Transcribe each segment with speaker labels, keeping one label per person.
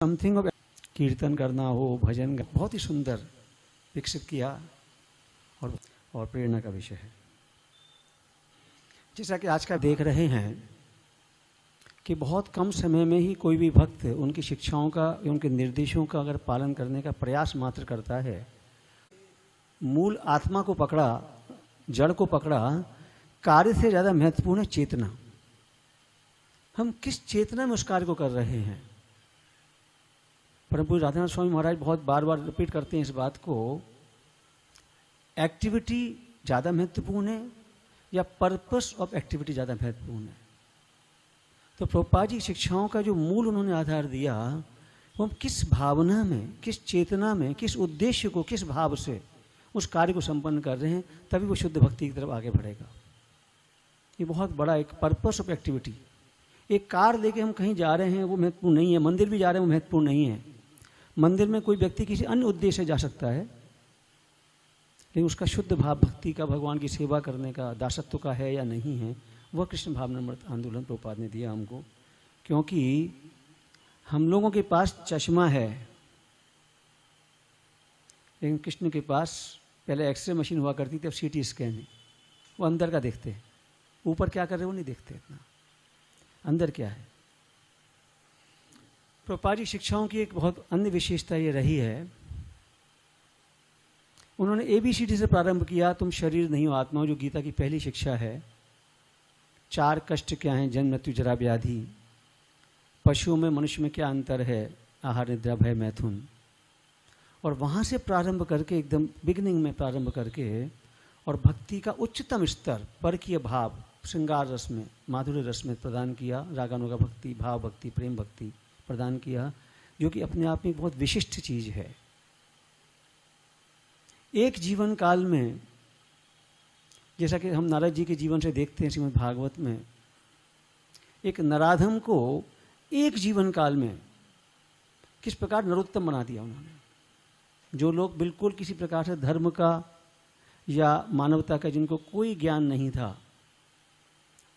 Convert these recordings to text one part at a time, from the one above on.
Speaker 1: Something of कीर्तन करना हो, भजन बहुत ही सुंदर विकसित किया और प्रेरणा का विषय है। जैसा कि आज का देख रहे हैं कि बहुत कम समय में ही कोई भी भक्त उनकी शिक्षाओं का, उनके निर्देशों का अगर पालन करने का प्रयास मात्र करता है, मूल आत्मा को पकड़ा, जड़ को पकड़ा, कार्य से ज़्यादा महत्वपूर्ण है चेतना। हम किस चेतना में उस कार्य को कर रहे हैं। परम पूज्य राधानाथ स्वामी महाराज बहुत बार बार रिपीट करते हैं इस बात को, एक्टिविटी ज़्यादा महत्वपूर्ण है या पर्पस ऑफ एक्टिविटी ज़्यादा महत्वपूर्ण है। तो प्रभुपाद जी की शिक्षाओं का जो मूल उन्होंने आधार दिया, वो हम किस भावना में, किस चेतना में, किस उद्देश्य को, किस भाव से उस कार्य को संपन्न कर रहे हैं, तभी वो शुद्ध भक्ति की तरफ आगे बढ़ेगा। ये बहुत बड़ा एक पर्पस ऑफ एक्टिविटी। एक कार लेके हम कहीं जा रहे हैं वो महत्वपूर्ण नहीं है, मंदिर भी जा रहे हैं वो महत्वपूर्ण नहीं है। मंदिर में कोई व्यक्ति किसी अन्य उद्देश्य से जा सकता है, लेकिन उसका शुद्ध भाव भक्ति का, भगवान की सेवा करने का, दासत्व का है या नहीं है, वह कृष्ण भावनामृत आंदोलन प्रभुपाद ने दिया हमको। क्योंकि हम लोगों के पास चश्मा है, लेकिन कृष्ण के पास पहले एक्सरे मशीन हुआ करती थी, अब सीटी स्कैन है। वो अंदर का देखते हैं, ऊपर क्या कर रहे हैं वो नहीं देखते इतना, अंदर क्या है। प्रभुपाद जी शिक्षाओं की एक बहुत अन्य विशेषता ये रही है, उन्होंने ABCD से प्रारंभ किया। तुम शरीर नहीं हो, आत्मा हो, जो गीता की पहली शिक्षा है। 4 कष्ट क्या हैं, जन्म मृत्यु जरा व्याधि, पशुओं में मनुष्य में क्या अंतर है, आहार निद्रा भय मैथुन। और वहाँ से प्रारंभ करके, एकदम बिगिनिंग में प्रारंभ करके, और भक्ति का उच्चतम स्तर परकीय भाव श्रृंगार रस में, माधुर्य रस में प्रदान किया। रागानुगा भक्ति, भाव भक्ति, प्रेम भक्ति प्रदान किया, जो कि अपने आप में बहुत विशिष्ट चीज़ है। एक जीवन काल में, जैसा कि हम नारद जी के जीवन से देखते हैं श्रीमद् भागवत में, एक नराधम को एक जीवन काल में किस प्रकार नरोत्तम बना दिया उन्होंने। जो लोग बिल्कुल किसी प्रकार से धर्म का या मानवता का जिनको कोई ज्ञान नहीं था,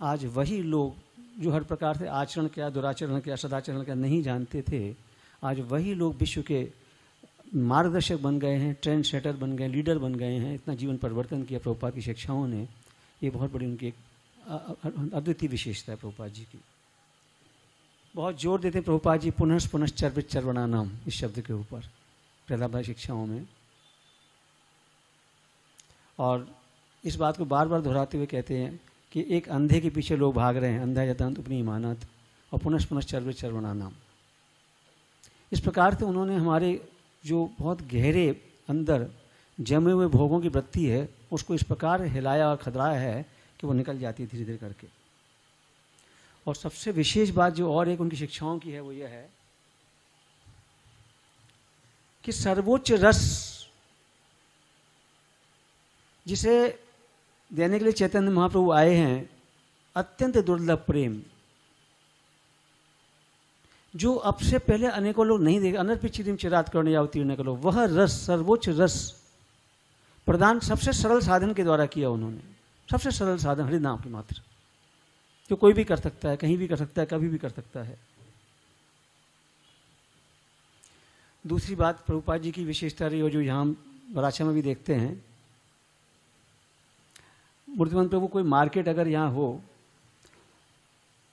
Speaker 1: आज वही लोग जो हर प्रकार से आचरण क्या, दुराचरण क्या, सदाचरण क्या नहीं जानते थे, आज वही लोग विश्व के मार्गदर्शक बन गए हैं, ट्रेंड सेटर बन गए, लीडर बन गए हैं। इतना जीवन परिवर्तन किया प्रभुपाद की शिक्षाओं ने। ये बहुत बड़ी उनकी एक अद्वितीय विशेषता है प्रभुपाद जी की। बहुत जोर देते हैं प्रभुपाद जी पुनः पुनः चर्वित चर्वणा नाम, इस शब्द के ऊपर प्रहलाद शिक्षाओं में। और इस बात को बार बार दोहराते हुए कहते हैं कि एक अंधे के पीछे लोग भाग रहे हैं, अंधा यतंत उपनी इमानत, और पुनः पुनः चर्वित चर्वणा नाम। इस प्रकार से उन्होंने हमारे जो बहुत गहरे अंदर जमे हुए भोगों की वृत्ति है, उसको इस प्रकार हिलाया और खदराया है कि वो निकल जाती है धीरे धीरे करके। और सबसे विशेष बात जो और एक उनकी शिक्षाओं की है, वो ये है कि सर्वोच्च रस जिसे देने के लिए चैतन्य महाप्रभु आए हैं, अत्यंत दुर्लभ प्रेम, जो अब से पहले अनेकों लोग नहीं देखे। अनर्पित चिरात करने या अवतीर्ण करो, वह रस, सर्वोच्च रस प्रदान सबसे सरल साधन के द्वारा किया उन्होंने। सबसे सरल साधन हरि नाम की मात्र, जो कोई भी कर सकता है, कहीं भी कर सकता है, कभी भी कर सकता है। दूसरी बात प्रभुपाद जी की विशेषता रही, जो यहाँ बराछा में भी देखते हैं, मूर्तिमान प्रभु कोई मार्केट अगर यहाँ हो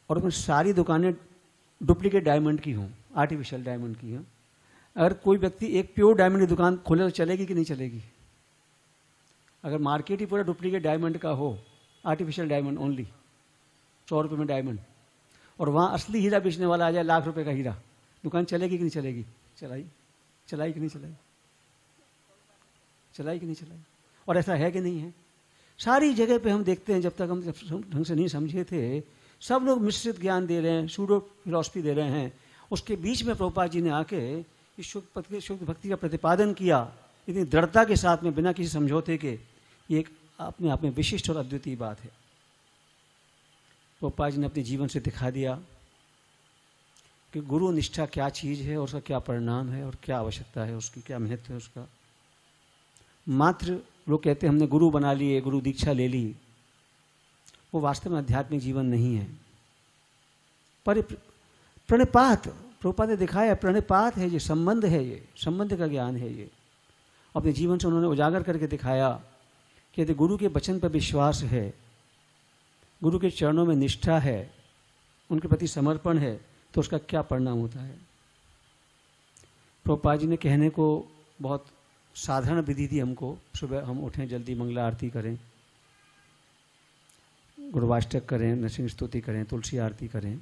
Speaker 1: और उसमें सारी दुकानें डुप्लीकेट डायमंड की हों, आर्टिफिशियल डायमंड की हों, अगर कोई व्यक्ति एक प्योर डायमंड की दुकान खोले तो चलेगी कि नहीं चलेगी? अगर मार्केट ही पूरा डुप्लीकेट डायमंड का हो, आर्टिफिशियल डायमंड ओनली, 100 रुपये में डायमंड, और वहाँ असली हीरा बेचने वाला आ जाए लाख रुपए का हीरा, दुकान चलेगी कि नहीं चलेगी? चलाई कि नहीं चलाई? चलाई कि नहीं चलाई? और ऐसा है कि नहीं है? सारी जगह पे हम देखते हैं, जब तक हम ढंग से नहीं समझे थे, सब लोग मिश्रित ज्ञान दे रहे हैं, सूडो फिलॉसफी दे रहे हैं। उसके बीच में प्रभुपाद जी ने आके इस शुद्ध भक्ति का प्रतिपादन किया इतनी दृढ़ता के साथ में, बिना किसी समझौते के। ये एक अपने आप में विशिष्ट और अद्वितीय बात है। प्रभुपाद जी ने अपने जीवन से दिखा दिया कि गुरु निष्ठा क्या चीज़ है और उसका क्या परिणाम है और क्या आवश्यकता है, उसकी क्या महत्व है उसका। मात्र लोग कहते हैं हमने गुरु बना लिए, गुरु दीक्षा ले ली, वो वास्तव में आध्यात्मिक जीवन नहीं है। पर प्रणिपात प्रभुपाद ने दिखाया प्रणिपात है, ये संबंध है, ये संबंध का ज्ञान है। ये अपने जीवन से उन्होंने उजागर करके दिखाया कि यदि गुरु के वचन पर विश्वास है, गुरु के चरणों में निष्ठा है, उनके प्रति समर्पण है, तो उसका क्या परिणाम होता है। प्रभुपाद जी ने कहने को बहुत साधारण विधि दी हमको। सुबह हम उठें, जल्दी मंगला आरती करें, गुरुवाष्टक करें, नरसिंह स्तुति करें, तुलसी आरती करें,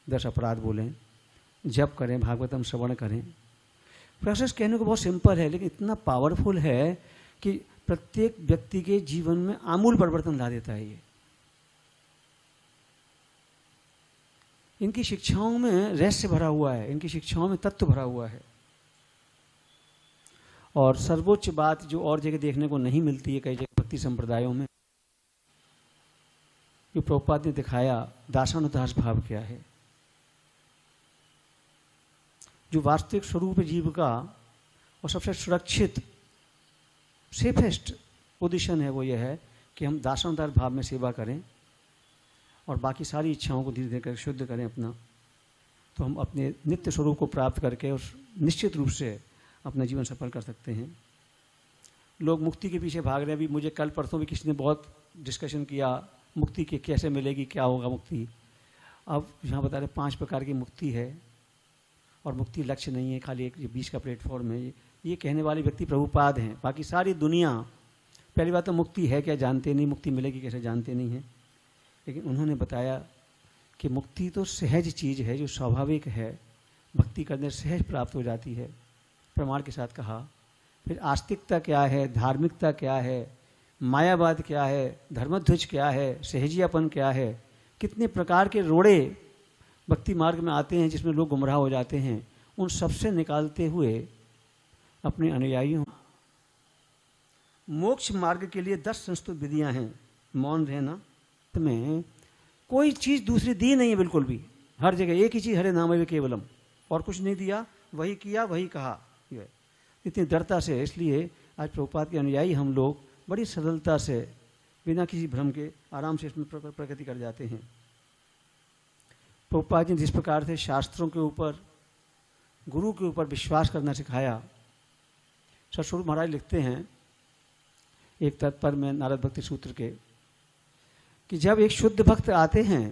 Speaker 1: 10 अपराध बोलें, जप करें, भागवतम श्रवण करें। प्रोसेस कहने को बहुत सिंपल है, लेकिन इतना पावरफुल है कि प्रत्येक व्यक्ति के जीवन में आमूल परिवर्तन ला देता है। ये इनकी शिक्षाओं में रहस्य भरा हुआ है, इनकी शिक्षाओं में तत्व भरा हुआ है। और सर्वोच्च बात जो और जगह देखने को नहीं मिलती है कई जगह भक्ति संप्रदायों में, जो प्रभुपाद ने दिखाया, दासानुदास भाव क्या है। जो वास्तविक स्वरूप जीव का और सबसे सुरक्षित सेफेस्ट पोजीशन है, वो ये है कि हम दासानुदास भाव में सेवा करें और बाकी सारी इच्छाओं को धीरे धीरे करके शुद्ध करें अपना, तो हम अपने नित्य स्वरूप को प्राप्त करके उस निश्चित रूप से अपना जीवन सफल कर सकते हैं। लोग मुक्ति के पीछे भाग रहे हैं। अभी मुझे कल परसों भी किसी ने बहुत डिस्कशन किया, मुक्ति के कैसे मिलेगी, क्या होगा मुक्ति। अब यहाँ बता रहे 5 प्रकार की मुक्ति है और मुक्ति लक्ष्य नहीं है, खाली एक 20 का प्लेटफॉर्म है। ये कहने वाले व्यक्ति प्रभुपाद हैं। बाकी सारी दुनिया, पहली बात तो मुक्ति है क्या जानते नहीं, मुक्ति मिलेगी कैसे जानते नहीं हैं। लेकिन उन्होंने बताया कि मुक्ति तो सहज चीज़ है, जो स्वाभाविक है, भक्ति करने से सहज प्राप्त हो जाती है, प्रमाण के साथ कहा। फिर आस्तिकता क्या है, धार्मिकता क्या है, मायावाद क्या है, धर्मध्वज क्या है, सहजियापन क्या है, कितने प्रकार के रोड़े भक्ति मार्ग में आते हैं जिसमें लोग गुमराह हो जाते हैं। उन सबसे निकालते हुए अपने अनुयायियों, मोक्ष मार्ग के लिए 10 संस्तुत विधियां हैं। मौन रहना में कोई चीज़ दूसरी दी नहीं है, बिल्कुल भी। हर जगह एक ही चीज़, हरे नाम वे केवलम, और कुछ नहीं दिया, वही किया वही कहा। इतनी दृढ़ता से, इसलिए आज प्रभुपाद के अनुयायी हम लोग बड़ी सरलता से, बिना किसी भ्रम के, आराम से इसमें प्रगति कर जाते हैं। प्रभुपाद जी ने जिस प्रकार से शास्त्रों के ऊपर, गुरु के ऊपर विश्वास करना सिखाया। सतस्वरूप महाराज लिखते हैं एक तत्पर में नारद भक्ति सूत्र के, कि जब एक शुद्ध भक्त आते हैं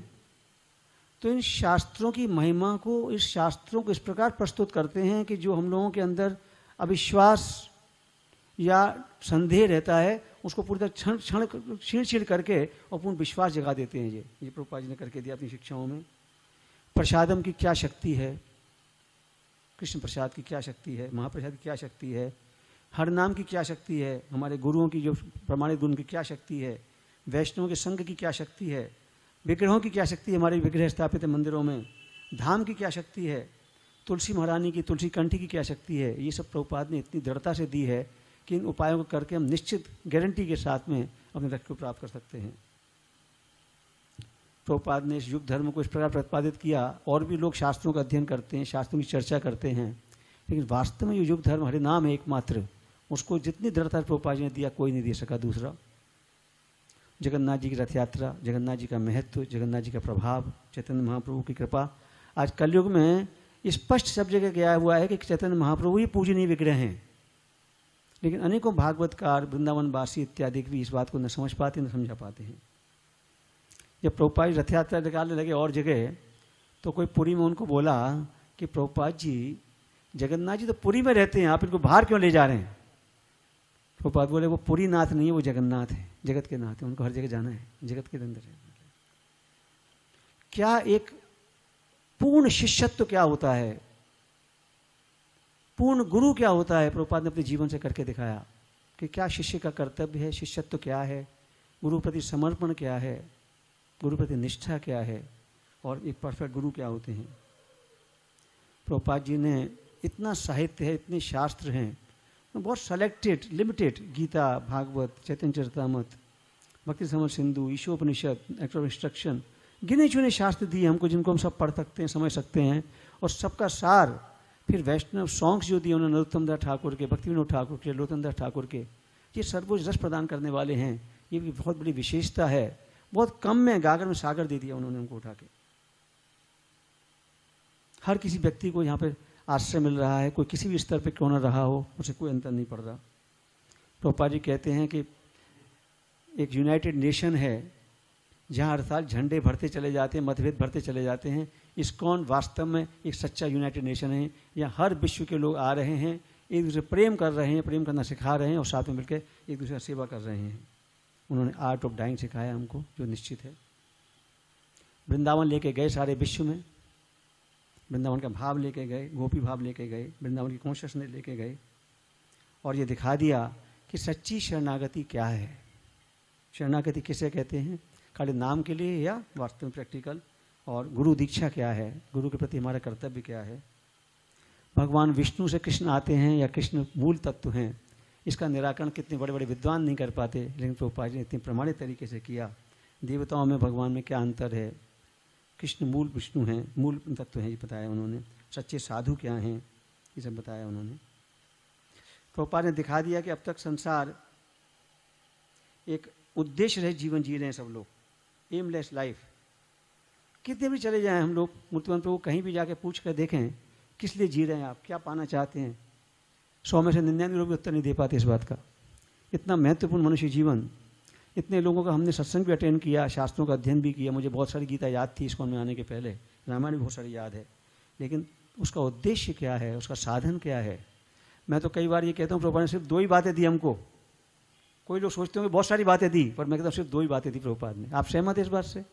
Speaker 1: तो इन शास्त्रों की महिमा को, इस शास्त्रों को इस प्रकार प्रस्तुत करते हैं कि जो हम लोगों के अंदर अविश्वास या संदेह रहता है, उसको पूरी तरह क्षीण करके और पूर्ण विश्वास जगा देते हैं। ये प्रभुपाद जी ने करके दिया अपनी शिक्षाओं में। प्रसादम की क्या शक्ति है, कृष्ण प्रसाद की क्या शक्ति है, महाप्रसाद की क्या शक्ति है, हर नाम की क्या शक्ति है, हमारे गुरुओं की जो प्रमाणित गुण की क्या शक्ति है, वैष्णवों के संघ की क्या शक्ति है, विग्रहों की क्या शक्ति है, हमारे विग्रह स्थापित है मंदिरों में, धाम की क्या शक्ति है, तुलसी महारानी की, तुलसी कंठी की क्या शक्ति है। ये सब प्रभुपाद ने इतनी दृढ़ता से दी है कि इन उपायों को करके हम निश्चित गारंटी के साथ में अपने लक्ष्य को प्राप्त कर सकते हैं। प्रभुपाद ने इस युग धर्म को इस प्रकार प्रतिपादित किया। और भी लोग शास्त्रों का अध्ययन करते हैं, शास्त्रों की चर्चा करते हैं, लेकिन वास्तव में ये युग धर्म हरि नाम है एकमात्र। उसको जितनी दृढ़ता प्रभुपाद जी ने दिया, कोई नहीं दे सका दूसरा। जगन्नाथ जी की रथ यात्रा, जगन्नाथ जी का महत्व, जगन्नाथ जी का प्रभाव, चैतन्य महाप्रभु की कृपा। आज कलयुग में स्पष्ट सब जगह गया हुआ है कि चैतन्य महाप्रभु ही पूजनीय विग्रह हैं, लेकिन अनेकों भागवतकार, वृंदावनवासी इत्यादि भी इस बात को न समझ पाते, न समझा पाते हैं। जब प्रभुपाद जी रथ यात्रा निकालने लगे और जगह, तो कोई पुरी में उनको बोला कि प्रभुपाद जी, जगन्नाथ जी तो पुरी में रहते हैं, आप इनको बाहर क्यों ले जा रहे हैं। प्रभुपाद बोले वो पुरी नाथ नहीं है, वो जगन्नाथ है, जगत के नाथ है, उनको हर जगह जाना है, जगत के अंदर है। क्या एक पूर्ण शिष्यत्व क्या होता है, पूर्ण गुरु क्या होता है, प्रभुपाद ने अपने जीवन से करके दिखाया कि क्या शिष्य का कर्तव्य है, शिष्यत्व क्या है, गुरु प्रति समर्पण क्या है, गुरु प्रति निष्ठा क्या है, और एक परफेक्ट गुरु क्या होते हैं। प्रभुपाद जी ने इतना साहित्य है, इतने शास्त्र हैं, बहुत सेलेक्टेड, लिमिटेड, गीता, भागवत, चैतन्य चरितामृत, भक्ति summer Sindhu, Ishopanishad, act of instruction, गिने चुने शास्त्र दिए हमको, जिनको हम सब पढ़ सकते हैं, समझ सकते हैं। और सबका सार फिर वैष्णव सॉन्ग्स जो दिए उन्होंने, नरोत्तम दास ठाकुर के, भक्ति विनोद ठाकुर के, लोतन दास ठाकुर के, ये सर्वोच्च रस प्रदान करने वाले हैं। ये भी बहुत बड़ी विशेषता है। बहुत कम में गागर में सागर दे दिया उन्होंने हमको उठा के। हर किसी व्यक्ति को यहाँ पे आश्रय मिल रहा है, कोई किसी भी स्तर पे क्यों न रहा हो, उसे कोई अंतर नहीं पड़ रहा। प्रभुपाद जी कहते हैं कि एक यूनाइटेड नेशन है जहाँ हर साल झंडे भरते चले जाते हैं, मतभेद भरते चले जाते हैं। इस्कॉन वास्तव में एक सच्चा यूनाइटेड नेशन है। यहाँ हर विश्व के लोग आ रहे हैं, एक दूसरे प्रेम कर रहे हैं, प्रेम करना सिखा रहे हैं और साथ में मिलकर एक दूसरे की सेवा कर रहे हैं। उन्होंने आर्ट ऑफ डाइंग सिखाया हमको, जो निश्चित है। वृंदावन लेके गए सारे विश्व में, वृंदावन का भाव लेके गए, गोपी भाव लेके गए, वृंदावन की कॉन्शियसनेस लेके गए और ये दिखा दिया कि सच्ची शरणागति क्या है। शरणागति किसे कहते हैं? खाली नाम के लिए या वास्तव में प्रैक्टिकल? और गुरु दीक्षा क्या है, गुरु के प्रति हमारा कर्तव्य क्या है? भगवान विष्णु से कृष्ण आते हैं या कृष्ण मूल तत्व हैं, इसका निराकरण कितने बड़े बड़े विद्वान नहीं कर पाते, लेकिन प्रभुपाद जी ने इतने प्रमाणित तरीके से किया। देवताओं में भगवान में क्या अंतर है, कृष्ण मूल विष्णु हैं, मूल तत्व हैं, ये बताया उन्होंने। सच्चे साधु क्या हैं, ये सब बताया उन्होंने। प्रभुपाद ने दिखा दिया कि अब तक संसार एक उद्देश्य रहित जीवन जी रहे हैं सब लोग, एमलेस लाइफ। कितने भी चले जाएं हम लोग मूर्तिमान प्रभु, कहीं भी जाके पूछ कर देखें किस लिए जी रहे हैं आप, क्या पाना चाहते हैं, 100 में से 99 लोग भी उत्तर नहीं दे पाते इस बात का। इतना महत्वपूर्ण मनुष्य जीवन, इतने लोगों का हमने सत्संग भी अटेंड किया, शास्त्रों का अध्ययन भी किया। मुझे बहुत सारी गीता याद थी इस्कॉन में आने के पहले, रामायण भी बहुत सारी याद है, लेकिन उसका उद्देश्य क्या है, उसका साधन क्या है? मैं तो कई बार ये कहता हूँ प्रभुपाद ने सिर्फ 2 ही बातें दी हमको। कोई लोग सोचते होंगे बहुत सारी बातें दी, पर मैं कहता हूँ सिर्फ 2 ही बातें दी प्रभुपाद ने। आप सहमत है इस बात से?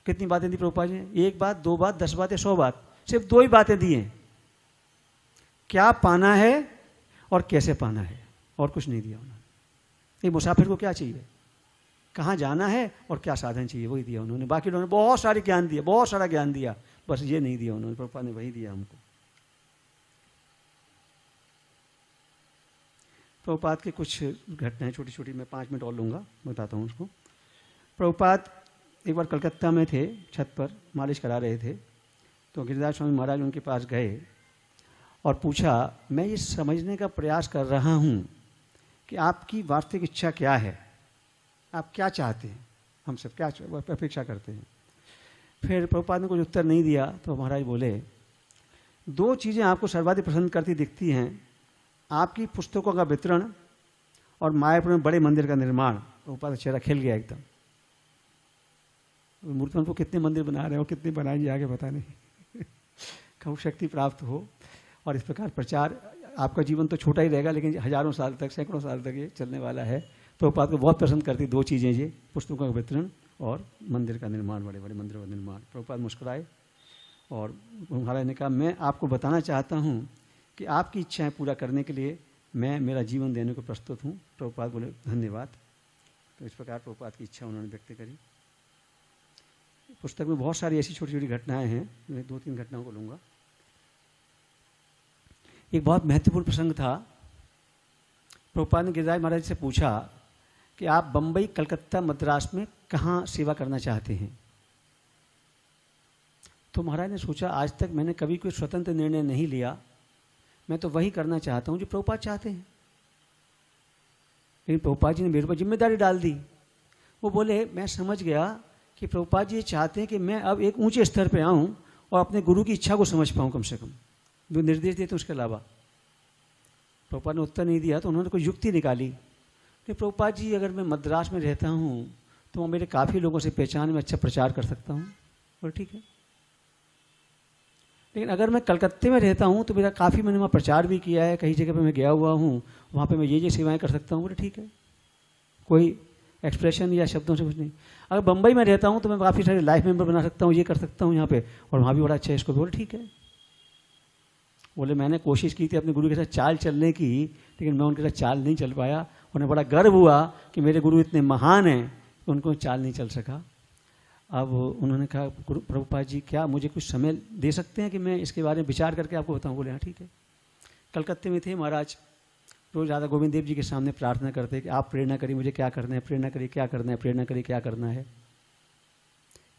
Speaker 1: कितनी बातें दी प्रभुपाद ने? 1 बात, 2 बात, 10 बातें, 100 बात, सिर्फ 2 ही बातें दी हैं। क्या पाना है और कैसे पाना है, और कुछ नहीं दिया उन्होंने। एक मुसाफिर को क्या चाहिए, कहाँ जाना है और क्या साधन चाहिए, वही दिया उन्होंने। बाकी उन्होंने बहुत सारे ज्ञान दिया, बहुत सारा ज्ञान दिया, बस ये नहीं दिया उन्होंने। प्रभुपाद ने वही दिया हमको। प्रभुपाद की कुछ घटनाएं छोटी छोटी, मैं 5 मिनट और लूँगा, बताता हूँ उसको। प्रभुपाद एक बार कलकत्ता में थे, छत पर मालिश करा रहे थे, तो गिरिराज स्वामी महाराज उनके पास गए और पूछा, मैं ये समझने का प्रयास कर रहा हूँ कि आपकी वास्तविक इच्छा क्या है, आप क्या चाहते हैं, हमसे क्या अपेक्षा करते हैं। फिर प्रभुपाद ने कुछ उत्तर नहीं दिया, तो महाराज बोले, 2 चीज़ें आपको सर्वाधिक पसंद करती दिखती हैं, आपकी पुस्तकों का वितरण और मायापुर में बड़े मंदिर का निर्माण। प्रभुपाद चेहरा खिल गया एकदम। मूर्तिमान को कितने मंदिर बना रहे हो, कितने बनाएंगे आगे पता नहीं। खूब शक्ति प्राप्त हो और इस प्रकार प्रचार। आपका जीवन तो छोटा ही रहेगा, लेकिन हजारों साल तक, सैकड़ों साल तक ये चलने वाला है। प्रभुपाद को बहुत पसंद करती 2 चीज़ें, ये पुस्तकों का वितरण और मंदिर का निर्माण, बड़े बड़े मंदिरों का निर्माण। प्रभुपाद मुस्कुराए और महाराज ने कहा, मैं आपको बताना चाहता हूँ कि आपकी इच्छाएं पूरा करने के लिए मैं मेरा जीवन देने को प्रस्तुत हूँ। प्रभुपाद बोले, धन्यवाद। तो इस प्रकार प्रभुपाद की इच्छा उन्होंने व्यक्त करी। पुस्तक में बहुत सारी ऐसी छोटी छोटी घटनाएं हैं, मैं 2-3 घटनाओं को लूँगा। एक बहुत महत्वपूर्ण प्रसंग था। प्रभुपाद ने गिरिराज महाराज से पूछा कि आप बम्बई, कलकत्ता, मद्रास में कहाँ सेवा करना चाहते हैं। तो महाराज ने सोचा, आज तक मैंने कभी कोई स्वतंत्र निर्णय नहीं लिया, मैं तो वही करना चाहता हूँ जो प्रभुपाद चाहते हैं। लेकिन प्रभुपाद जी ने मेरे ऊपर जिम्मेदारी डाल दी। वो बोले, मैं समझ गया कि प्रभुपाद जी ये चाहते हैं कि मैं अब एक ऊंचे स्तर पे आऊँ और अपने गुरु की इच्छा को समझ पाऊँ, कम से कम जो निर्देश देते उसके अलावा। प्रभुपाद ने उत्तर नहीं दिया, तो उन्होंने कोई युक्ति निकाली कि प्रभुपाद जी, अगर मैं मद्रास में रहता हूँ तो मेरे काफ़ी लोगों से पहचान में अच्छा प्रचार कर सकता हूँ। और ठीक है, लेकिन अगर मैं कलकत्ते में रहता हूँ तो मेरा काफ़ी, मैंने वहाँ प्रचार भी किया है, कई जगह पे मैं गया हुआ हूँ, वहाँ पे मैं ये सेवाएं कर सकता हूँ। बोले ठीक है, कोई एक्सप्रेशन या शब्दों से कुछ नहीं। अगर बम्बई में रहता हूँ तो मैं काफ़ी सारे लाइफ मेंबर बना सकता हूँ, ये कर सकता हूँ यहाँ पे, और वहाँ भी बड़ा अच्छा है इसको। बोले ठीक है। बोले, मैंने कोशिश की थी अपने गुरु के साथ चाल चलने की, लेकिन मैं उनके साथ चाल नहीं चल पाया। उन्हें बड़ा गर्व हुआ कि मेरे गुरु इतने महान हैं, उनको चाल नहीं चल सका। अब उन्होंने कहा, गुरु प्रभुपाद जी, क्या मुझे कुछ समय दे सकते हैं कि मैं इसके बारे में विचार करके आपको बताऊं। बोले हाँ ठीक है। कलकत्ते में थे महाराज, रोज राधा गोविंद देव जी के सामने प्रार्थना करते कि आप प्रेरणा करिए, मुझे क्या करना है, प्रेरणा करिए क्या करना है, प्रेरणा करिए क्या करना है।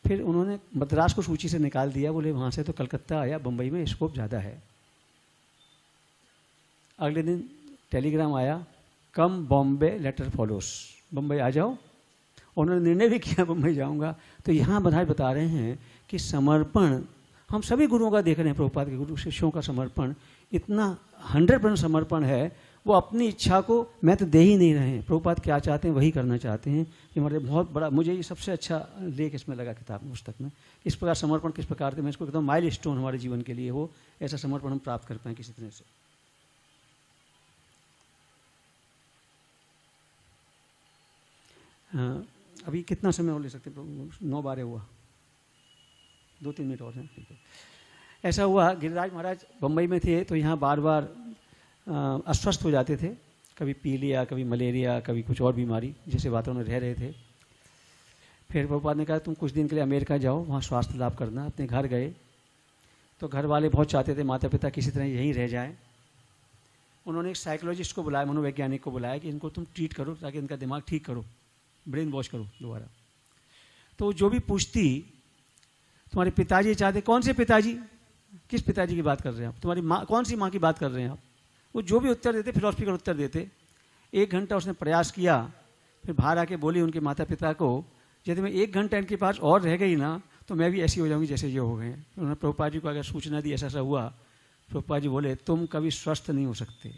Speaker 1: फिर उन्होंने मद्रास को सूची से निकाल दिया। बोले वहाँ से तो कलकत्ता आया, बम्बई में स्कोप ज़्यादा है। अगले दिन टेलीग्राम आया, कम बॉम्बे, लेटर फॉलोस, बम्बई आ जाओ। उन्होंने निर्णय भी किया बम्बई जाऊंगा। तो यहाँ बधाई बता रहे हैं कि समर्पण हम सभी गुरुओं का देख रहे हैं, प्रभुपाद के गुरु शिष्यों का समर्पण इतना 100% समर्पण है, वो अपनी इच्छा को मैं तो दे ही नहीं रहे हैं, प्रभुपाद क्या चाहते हैं वही करना चाहते हैं। ये हमारे बहुत बड़ा, मुझे ये सबसे अच्छा लेख इसमें लगा किताब में, पुस्तक में, इस प्रकार समर्पण किस प्रकार से, मैं इसको कहता हूँ माइल स्टोन हमारे जीवन के लिए हो, ऐसा समर्पण हम प्राप्त कर पाएँ किसी तरह से। हाँ, अभी कितना समय और ले सकते, 9-12 हुआ, 2-3 मिनट और हैं, ठीक है। ऐसा हुआ, गिरिराज महाराज बम्बई में थे तो यहाँ बार बार अस्वस्थ हो जाते थे, कभी पीलिया, कभी मलेरिया, कभी कुछ और बीमारी, जिससे वातावरण में रह रहे थे। फिर प्रभुपाद ने कहा तुम कुछ दिन के लिए अमेरिका जाओ, वहाँ स्वास्थ्य लाभ करना। अपने घर गए तो घर वाले बहुत चाहते थे माता पिता किसी तरह यहीं रह जाएं। उन्होंने एक साइकोलॉजिस्ट को बुलाया, मनोवैज्ञानिक को बुलाया कि इनको तुम ट्रीट करो ताकि इनका दिमाग ठीक करो, ब्रेन वॉश करो दोबारा। तो जो भी पूछती तुम्हारे पिताजी चाहते, कौन से पिताजी, किस पिताजी की बात कर रहे हैं आप, तुम्हारी माँ, कौन सी माँ की बात कर रहे हैं आप, वो जो भी उत्तर देते फिलोसफिकल उत्तर देते। 1 घंटा उसने प्रयास किया, फिर बाहर आके बोली उनके माता पिता को, यदि मैं 1 घंटा इनके पास और रह गई ना तो मैं भी ऐसी हो जाऊंगी जैसे ये हो गए। उन्होंने प्रभुपाद जी को अगर सूचना दी ऐसा हुआ, प्रभुपाद जी बोले तुम कभी स्वस्थ नहीं हो सकते,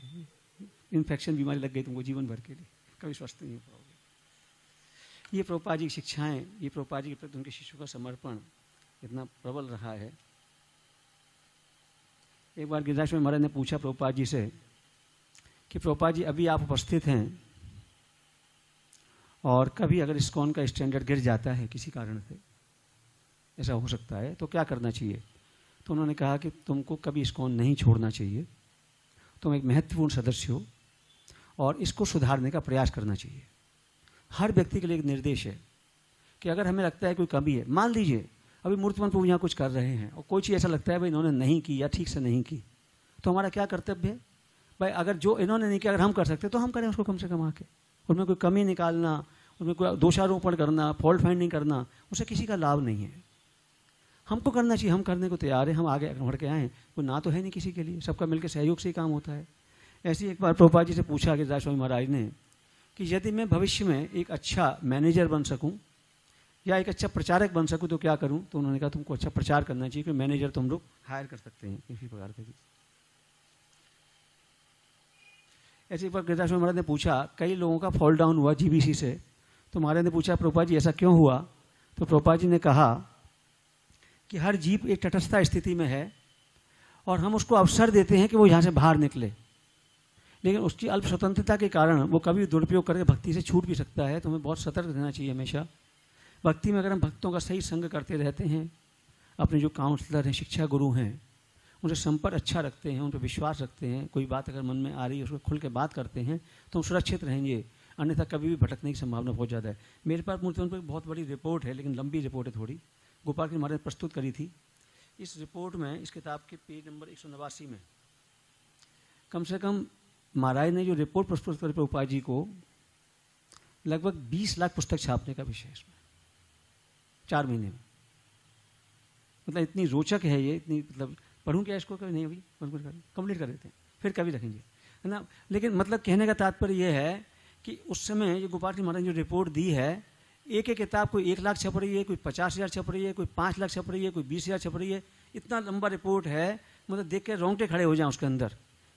Speaker 1: इन्फेक्शन बीमारी लग गई तुमको जीवन भर के लिए, कभी स्वस्थ नहीं हो पाओगे। ये प्रभुपाद जी की शिक्षाएँ, ये प्रभुपाद जी के प्रति उनके शिष्यों का समर्पण इतना प्रबल रहा है। एक बार गिरिराज महाराज ने पूछा प्रभुपाद जी से कि प्रभुपाद जी अभी आप उपस्थित हैं और कभी अगर इस्कॉन का स्टैंडर्ड गिर जाता है किसी कारण से, ऐसा हो सकता है, तो क्या करना चाहिए। तो उन्होंने कहा कि तुमको कभी इस्कॉन नहीं छोड़ना चाहिए, तुम एक महत्वपूर्ण सदस्य हो और इसको सुधारने का प्रयास करना चाहिए। हर व्यक्ति के लिए एक निर्देश है कि अगर हमें लगता है कोई कमी है, मान लीजिए अभी मूर्तिमान प्रभु यहाँ कुछ कर रहे हैं और कोई चीज़ ऐसा लगता है भाई इन्होंने नहीं की या ठीक से नहीं की, तो हमारा क्या कर्तव्य है भाई, अगर जो इन्होंने नहीं किया अगर हम कर सकते तो हम करें उसको कम से कम आके। उनमें कोई कमी निकालना, उनमें कोई दोषारोपण करना, फॉल्ट फाइंडिंग करना, उससे किसी का लाभ नहीं है। हमको करना चाहिए, हम करने को तैयार हैं, हम आगे बढ़ के आए हैं, कोई ना तो है नहीं किसी के लिए, सबका मिलकर सहयोग से ही काम होता है। ऐसे ही एक बार प्रभुपाद जी से पूछा गिरिराज स्वामी महाराज ने कि यदि मैं भविष्य में एक अच्छा मैनेजर बन सकूं या एक अच्छा प्रचारक बन सकूं तो क्या करूं। तो उन्होंने कहा तुमको अच्छा प्रचार करना चाहिए, क्योंकि मैनेजर तुम लोग हायर कर सकते हैं किसी प्रकार के भी। ऐसे एक बार गिरिराज स्वामी महाराज ने पूछा, कई लोगों का फॉल डाउन हुआ जीबीसी से, तो महाराज ने पूछा प्रभुपाद जी ऐसा क्यों हुआ। तो प्रभुपाद जी ने कहा कि हर जीव एक तटस्थ स्थिति में है और हम उसको अवसर देते हैं कि वो यहाँ से बाहर निकले, लेकिन उसकी अल्प स्वतंत्रता के कारण वो कभी दुरुपयोग करके भक्ति से छूट भी सकता है। तो हमें बहुत सतर्क रहना चाहिए हमेशा। भक्ति में अगर हम भक्तों का सही संग करते रहते हैं, अपने जो काउंसलर हैं, शिक्षा गुरु हैं, उनसे संपर्क अच्छा रखते हैं, उन पर विश्वास रखते हैं, कोई बात अगर मन में आ रही है उसको खुल के बात करते हैं तो हम सुरक्षित रहेंगे, अन्यथा कभी भी भटकने की संभावना बहुत ज़्यादा है। मेरे पास मूर्तिमान पर बहुत बड़ी रिपोर्ट है, लेकिन लंबी रिपोर्ट है थोड़ी, गोपाल के महाराज ने प्रस्तुत करी थी। इस रिपोर्ट में, इस किताब के पेज नंबर 189 में कम से कम महाराज ने जो रिपोर्ट प्रस्तुत करी प्रभुपाद जी को, लगभग 20 लाख पुस्तक छापने का विषय है इसमें 4 महीने में। मतलब इतनी रोचक है ये, इतनी, मतलब पढ़ूं क्या इसको, कभी नहीं, अभी कंप्लीट कर देते हैं, फिर कभी रखेंगे, है ना। लेकिन मतलब कहने का तात्पर्य ये है कि उस समय ये गोपाल जी महाराज ने जो रिपोर्ट दी है, एक एक किताब कोई 1 लाख छप रही है, कोई 50,000 छप रही है, कोई 5 लाख छप रही है, कोई 20,000 छप रही है, इतना लंबा रिपोर्ट है। मतलब देख के रोंगटे खड़े हो जाएं उसके अंदर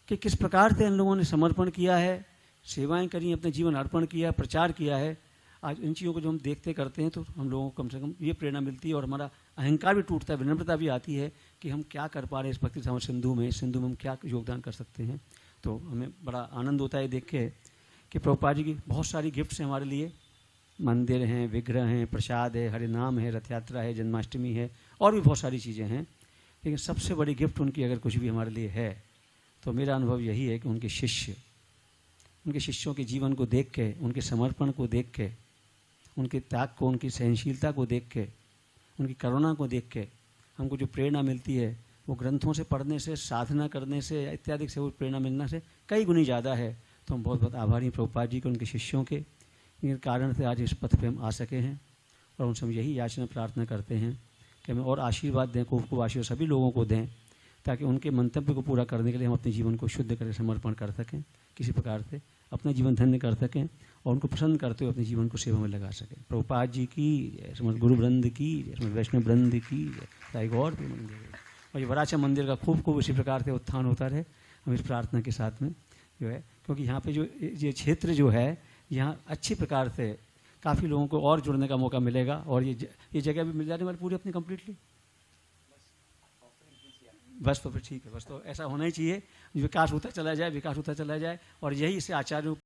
Speaker 1: कि किस प्रकार से इन लोगों ने समर्पण किया है, सेवाएं करी, अपने जीवन अर्पण किया, प्रचार किया है। आज इन चीज़ों को जो हम देखते करते हैं तो हम लोगों को कम से कम ये प्रेरणा मिलती है और हमारा अहंकार भी टूटता है, विनम्रता भी आती है कि हम क्या कर पा रहे हैं इस भक्ति समाज सिंधु में हम क्या योगदान कर सकते हैं। तो हमें बड़ा आनंद होता है देख के कि प्रभुपाद जी की बहुत सारी गिफ्ट्स हैं हमारे लिए, मंदिर हैं, विग्रह हैं, प्रसाद है, हरिनाम है, रथ यात्रा है, जन्माष्टमी है, और भी बहुत सारी चीज़ें हैं। लेकिन सबसे बड़ी गिफ्ट उनकी अगर कुछ भी हमारे लिए है तो मेरा अनुभव यही है कि उनके शिष्य, उनके शिष्यों के जीवन को देख के, उनके समर्पण को देख के, उनके त्याग को, उनकी सहनशीलता को देख के, उनकी करुणा को देख के हमको जो प्रेरणा मिलती है वो ग्रंथों से पढ़ने से, साधना करने से इत्यादि से वो प्रेरणा मिलना से कई गुनी ज़्यादा है। तो हम बहुत बहुत आभारी हैं प्रभुपाद जी के, उनके शिष्यों के, इनके कारण से आज इस पथ पे हम आ सके हैं। और उनसे हम यही याचना प्रार्थना करते हैं कि हमें और आशीर्वाद दें, को आशीर्वाद सभी लोगों को दें, ताकि उनके मंतव्य को पूरा करने के लिए हम अपने जीवन को शुद्ध कर समर्पण कर सकें किसी प्रकार से। अपना जीवन धन्य कर सकें और उनको प्रसन्न करते हुए अपने जीवन को सेवा में लगा सकें। प्रभुपाद जी की जय, समस्त गुरु वृंद की जय, समस्त वैष्णव वृंद की जय, साई गौर मंदिर। और ये वराचा मंदिर का खूब खूब इसी प्रकार से उत्थान होता रहे, हम इस प्रार्थना के साथ में जो है, क्योंकि यहाँ पे जो ये क्षेत्र जो है यहाँ अच्छी प्रकार से काफ़ी लोगों को और जुड़ने का मौका मिलेगा और ये जगह भी मिल जाने वाली पूरी अपनी कम्प्लीटली। बस तो फिर ठीक है, बस तो ऐसा होना ही चाहिए, विकास होता चला जाए, विकास होता चला जाए और यही इससे आचार्यों